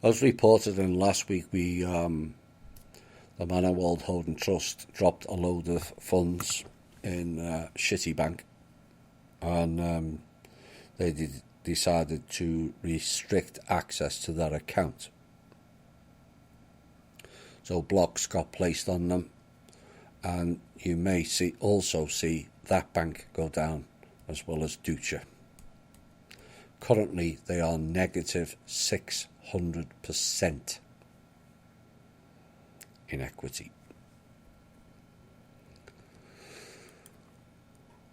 As reported in last week, the Manor World Holding Trust dropped a load of funds in Citibank, and they decided to restrict access to that account. So blocks got placed on them, and you may also see that bank go down, as well as Deutsche. Currently, they are negative 600% in equity.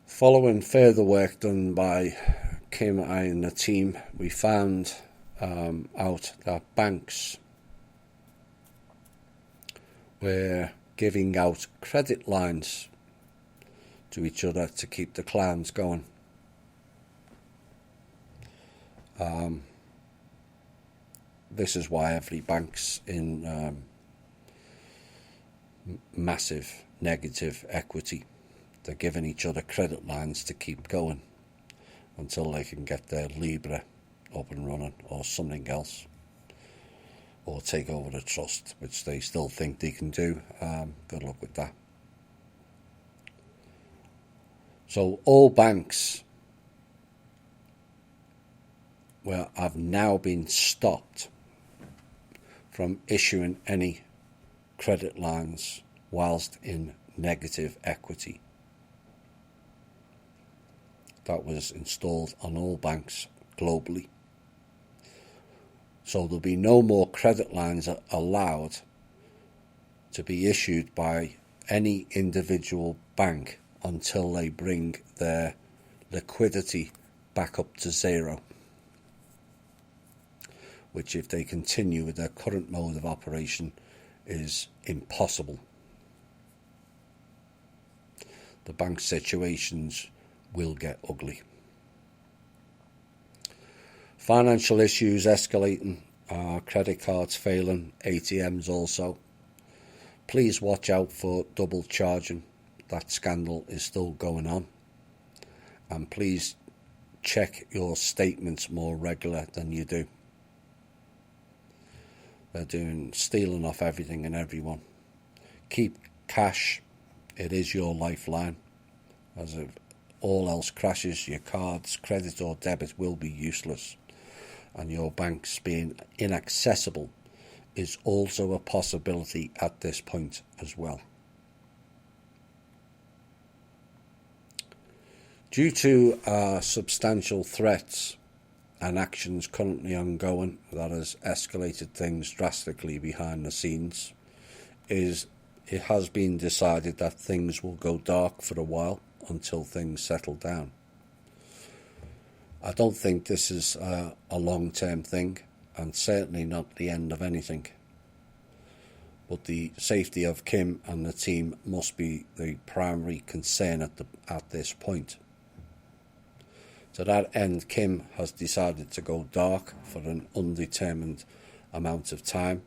Following further work done by Kim and the team, we found out that banks were giving out credit lines to each other to keep the clowns going. This is why every bank's in massive negative equity. They're giving each other credit lines to keep going until they can get their Libra up and running, or something else, or take over the trust, which they still think they can do. Good luck with that. So all banks have now been stopped from issuing any credit lines whilst in negative equity. That was installed on all banks globally. So there'll be no more credit lines allowed to be issued by any individual bank until they bring their liquidity back up to zero, which, if they continue with their current mode of operation, is impossible. The bank situations will get ugly. Financial issues escalating, credit cards failing, ATMs also. Please watch out for double charging. That scandal is still going on. And please check your statements more regular than you do. They're stealing off everything and everyone. Keep cash. It is your lifeline. As if all else crashes, your cards, credit or debit, will be useless. And your banks being inaccessible is also a possibility at this point as well. Due to substantial threats and actions currently ongoing that has escalated things drastically behind the scenes, it has been decided that things will go dark for a while until things settle down. I don't think this is a long-term thing, and certainly not the end of anything. But the safety of Kim and the team must be the primary concern at this point. To that end, Kim has decided to go dark for an undetermined amount of time,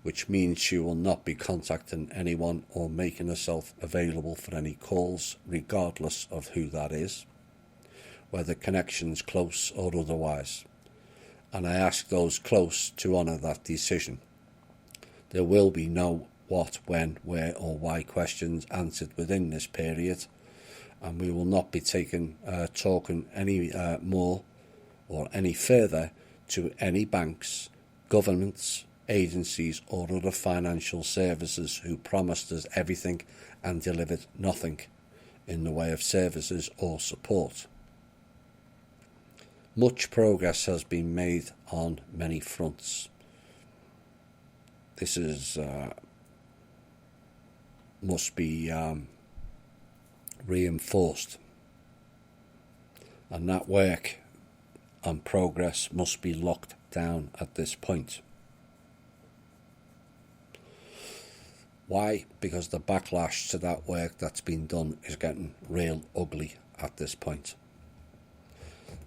which means she will not be contacting anyone or making herself available for any calls, regardless of who that is, whether connections close or otherwise. And I ask those close to honour that decision. There will be no what, when, where or why questions answered within this period, and we will not be talking any more or any further to any banks, governments, agencies or other financial services who promised us everything and delivered nothing in the way of services or support. Much progress has been made on many fronts. This must be reinforced, and that work and progress must be locked down at this point. Why? Because the backlash to that work that's been done is getting real ugly at this point.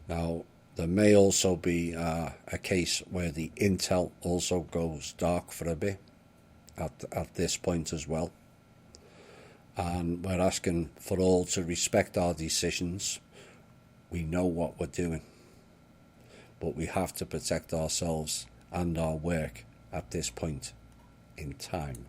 Now, there may also be a case where the intel also goes dark for a bit at this point as well. And we're asking for all to respect our decisions. We know what we're doing, but we have to protect ourselves and our work at this point in time.